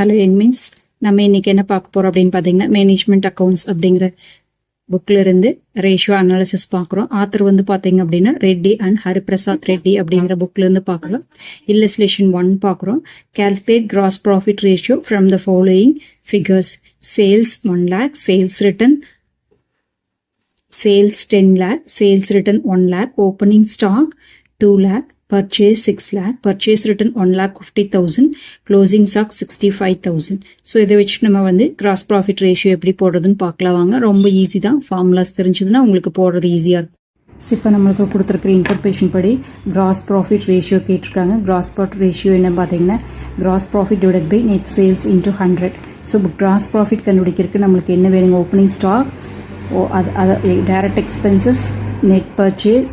Hello young means நம்ம இன்னைக்கு என்ன பார்க்க போறோம் அப்படின்னு பார்த்தீங்கன்னா மேனேஜ்மெண்ட் அக்கௌண்ட்ஸ் அப்படிங்கிற புக்ல இருந்து ரேஷியோ அனாலிசிஸ் பார்க்குறோம். ஆத்தர் வந்து பார்த்தீங்க அப்படின்னா ரெட்டி அண்ட் ஹரிபிரசாத் ரெட்டி அப்படிங்கிற புக்ல இருந்து பார்க்குறோம். இல்லஸ்ட்ரேஷன் 1 பார்க்குறோம். Calculate cross profit ratio from the following figures: sales 1 lakh, sales return sales 10 lakh, sales written 1 lakh, opening stock 2 lakh, purchase 6 lakh, purchase written 1,50,000, closing stock 65,000. So இதை வச்சு நம்ம வந்து கிராஸ் ப்ராஃபிட் ரேஷியோ எப்படி போடுறதுன்னு பார்க்கலாம் வாங்க. ரொம்ப ஈஸி தான். ஃபார்முலாஸ் தெரிஞ்சதுன்னா உங்களுக்கு போடுறது ஈஸியாக இருக்கும். இப்போ நம்மளுக்கு கொடுத்துருக்குற இன்ஃபர்மேஷன் படி கிராஸ் ப்ராஃபிட் ரேஷியோ கேட்டிருக்காங்க. கிராஸ் ப்ராஃபிட் ரேஷியோ என்ன பார்த்தீங்கன்னா gross profit divided by net sales into 100. So gross profit கண்டுபிடிக்கிறதுக்கு நம்மளுக்கு என்ன வேணுங்க? Opening stock, direct expenses, net purchase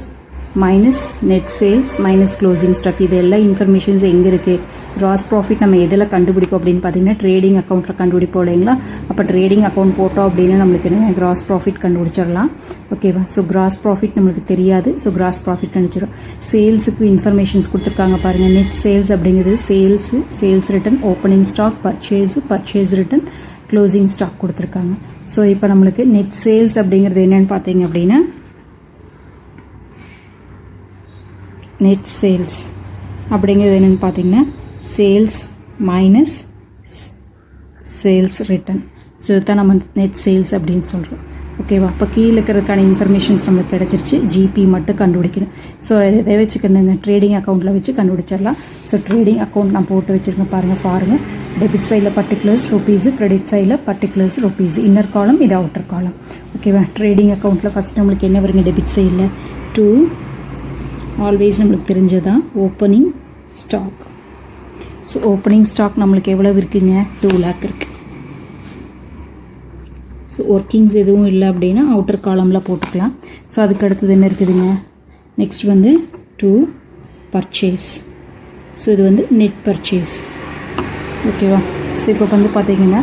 minus net sales minus closing stock. இது எல்லா இன்ஃபர்மேஷன்ஸ் எங்கே இருக்குது? கிராஸ் ப்ராஃபிட் நம்ம எதில் கண்டுபிடிப்போம் அப்படின்னு பார்த்தீங்கன்னா ட்ரேடிங் அக்கௌண்ட்டில் கண்டுபிடிப்போம் இல்லைங்களா? அப்போ ட்ரேடிங் அக்கௌண்ட் போட்டோம் அப்படின்னா நம்மளுக்கு என்ன கிராஸ் ப்ராஃபிட் கண்டுபிடிச்சிடலாம். ஓகேவா? ஸோ கிராஸ் ப்ராஃபிட் நம்மளுக்கு தெரியாது. ஸோ கிராஸ் ப்ராஃபிட் கண்டுபிடிச்சிடும். சேல்ஸுக்கு இன்ஃபர்மேஷன்ஸ் கொடுத்துருக்காங்க பாருங்கள். நெட் சேல்ஸ் அப்படிங்கிறது sales return, opening stock, purchase return, closing stock கொடுத்துருக்காங்க. ஸோ இப்போ நம்மளுக்கு நெட் சேல்ஸ் அப்படிங்கிறது என்னன்னு பார்த்தீங்க அப்படின்னா நெட் சேல்ஸ் அப்படிங்கிறது என்னென்னு பார்த்தீங்கன்னா sales minus sales return. So இதுதான் நம்ம நெட் சேல்ஸ் அப்படின்னு சொல்கிறோம். ஓகேவா? அப்போ கீழே இருக்கிறதுக்கான இன்ஃபர்மேஷன்ஸ் நம்மளுக்கு கிடச்சிருச்சு. ஜிபி மட்டும் கண்டுபிடிக்கணும். ஸோ இதை வச்சுக்கணுங்க, ட்ரேடிங் அக்கௌண்ட்டில் வச்சு கண்டுபிடிச்சிடலாம். ஸோ ட்ரேடிங் அக்கௌண்ட் நான் போட்டு வச்சுருக்கேன் பாருங்கள். பாருங்கள், டெபிட் சைடில் பர்டிகுலர்ஸ் ருபீஸு, கிரெடிட் சைடில் பர்டிகுலர்ஸ் ருபீஸ். இன்னர் காலம், இது அவுட்டர் காலம். ஓகேவா? ட்ரேடிங் அக்கௌண்ட்டில் ஃபஸ்ட் நம்மளுக்கு என்ன வருங்க? டெபிட் சைடில் 2, ஆல்வேஸ் நம்மளுக்கு தெரிஞ்சதான் opening stock. So opening stock நம்மளுக்கு எவ்வளவு இருக்குங்க? 2 lakh இருக்குது. ஸோ ஒர்க்கிங்ஸ் எதுவும் இல்லை அப்படின்னா அவுட்டர் காலமில் போட்டுக்கலாம். ஸோ அதுக்கு அடுத்தது என்ன இருக்குதுங்க? நெக்ஸ்ட் வந்து 2 பர்ச்சேஸ். ஸோ இது வந்து நெட் பர்ச்சேஸ். ஓகேவா? ஸோ இப்போ வந்து பார்த்தீங்கன்னா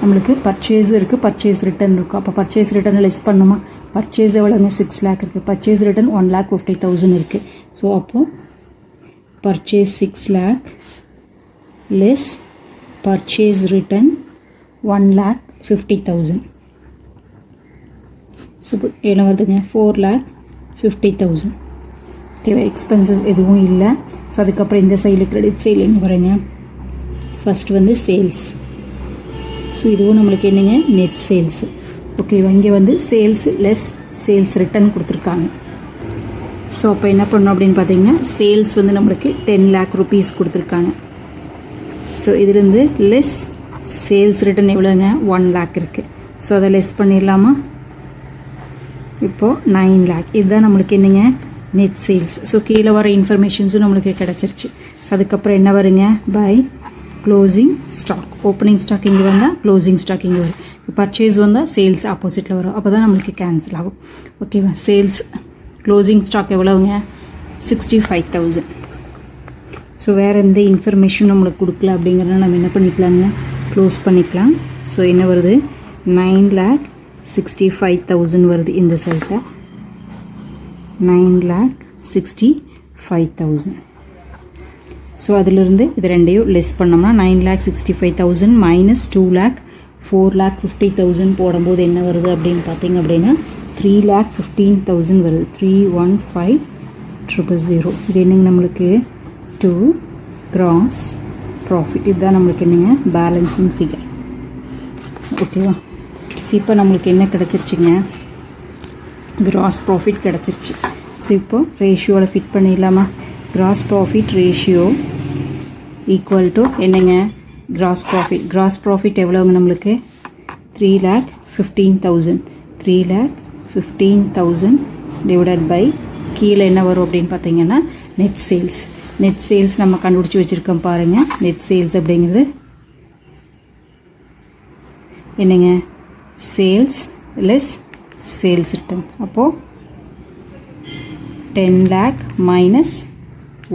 நம்மளுக்கு பர்ச்சேஸ் இருக்குது, பர்ச்சேஸ் ரிட்டர்ன் இருக்கும். அப்போ பர்ச்சேஸ் ரிட்டர்னை லெஸ் பண்ணுமா? பர்ச்சேஸ் எவ்வளோங்க? 6 lakh இருக்குது. பர்ச்சேஸ் ரிட்டர்ன் 1,50,000 இருக்குது. ஸோ அப்போது purchase 6 lakh less purchase return 1,50,000. So என்ன வருதுங்க? 4,50,000. ஓகேவா? எக்ஸ்பென்சஸ் எதுவும் இல்லை. ஸோ அதுக்கப்புறம் இந்த சைடில் கிரெடிட் சைடில் என்ன வரேங்க? ஃபஸ்ட் வந்து சேல்ஸ். ஸோ இதுவும் நம்மளுக்கு என்னங்க? Net sales. ஓகேவா? இங்கே வந்து சேல்ஸ் லெஸ் சேல்ஸ் ரிட்டர்ன் கொடுத்துருக்காங்க. ஸோ அப்போ என்ன பண்ணணும் அப்படின்னு பார்த்தீங்கன்னா சேல்ஸ் வந்து நம்மளுக்கு 10 lakh rupees கொடுத்துருக்காங்க. ஸோ இதுலேருந்து லெஸ் சேல்ஸ் ரிட்டர்ன் எவ்வளோங்க? 1 lakh இருக்குது. ஸோ அதை லெஸ் பண்ணிடலாமா? இப்போது 9 lakh. இதுதான் நம்மளுக்கு என்னங்க? Net sales. ஸோ கீழே வர இன்ஃபர்மேஷன்ஸும் நம்மளுக்கு கிடச்சிருச்சு. ஸோ அதுக்கப்புறம் என்ன வருங்க? By closing stock. Opening stock இங்கே வந்தால் க்ளோசிங் ஸ்டாக் இங்கே வரும். பர்ச்சேஸ் வந்தால் சேல்ஸ் ஆப்போசிட்டில் வரும். அப்போ தான் நம்மளுக்கு கேன்சல் ஆகும். ஓகேவா? சேல்ஸ் க்ளோசிங் ஸ்டாக் எவ்வளோங்க? 65,000. ஸோ வேறு எந்த இன்ஃபர்மேஷன் நம்மளுக்கு கொடுக்கல அப்படிங்கிறத நம்ம என்ன பண்ணிக்கலாங்க? க்ளோஸ் பண்ணிக்கலாம். ஸோ என்ன வருது? 9,65,000 வருது. இந்த சைட்டில் 9,65,000. ஸோ அதிலிருந்து இது ரெண்டையும் லெஸ் பண்ணோம்னா 9,65,000 மைனஸ் 2 lakh 4,50,000 போடும்போது என்ன வருது அப்படின்னு பார்த்தீங்க அப்படின்னா 3,15,000 வருது. 315,000. இது என்னங்க நம்மளுக்கு? 2 கிராஸ் ப்ராஃபிட். இதுதான் நம்மளுக்கு என்னங்க? Balancing figure. ஓகேவா? ஸோ இப்போ நம்மளுக்கு என்ன கிடச்சிருச்சுங்க? கிராஸ் ப்ராஃபிட் கிடச்சிருச்சு. ஸோ இப்போ ரேஷியோவில் ஃபிட் பண்ணிடலாமா? Cross profit ratio equal to என்னங்க? கிராஸ் ப்ராஃபிட் எவ்வளோங்க நம்மளுக்கு? 3,15,000. 3,15,000 டிவைடட் பை கீழே என்ன வரும் அப்படின்னு பார்த்தீங்கன்னா நெட் சேல்ஸ். நெட் சேல்ஸ் நம்ம கண்டுபிடிச்சி வச்சுருக்கோம் பாருங்கள். நெட் சேல்ஸ் அப்படிங்கிறது என்னங்க? Sales less sales return. அப்போது 10 lakh மைனஸ்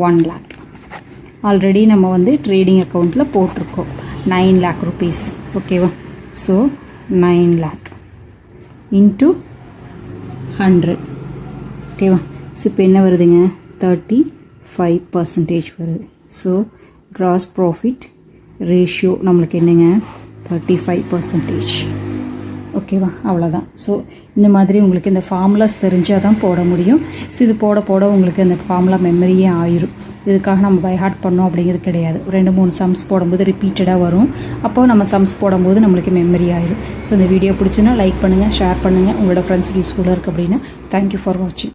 1 lakh. ஆல்ரெடி நம்ம வந்து ட்ரேடிங் அக்கௌண்ட்டில் போட்டிருக்கோம் 9 lakh rupees. ஓகேவா? So 9 lakh into 100. ஓகேவா? ஸோ இப்போ என்ன வருதுங்க? 35% வருது. ஸோ கிராஸ் ப்ராஃபிட் ரேஷியோ நம்மளுக்கு என்னங்க 35%. ஓகேவா, அவ்வளோதான். ஸோ இந்த மாதிரி உங்களுக்கு இந்த ஃபார்முலாஸ் தெரிஞ்சால் தான் போட முடியும். ஸோ இது போட போட உங்களுக்கு அந்த ஃபார்முலா மெமரியே ஆயிரும். இதுக்காக நம்ம பை ஹார்ட் பண்ணோம் அப்படிங்கிறது கிடையாது. 2-3 சம்ஸ் போடும்போது ரிப்பீட்டடாக வரும். அப்போ நம்ம சம்ஸ் போடும்போது நம்மளுக்கு மெமரி ஆயிரும். ஸோ இந்த வீடியோ பிடிச்சுன்னா லைக் பண்ணுங்கள், ஷேர் பண்ணுங்கள். உங்களோட ஃப்ரெண்ட்ஸுக்கு யூஸ்ஃபுல்லாக இருக்குது அப்படின்னா. தேங்க்யூ ஃபார் வாட்சிங்.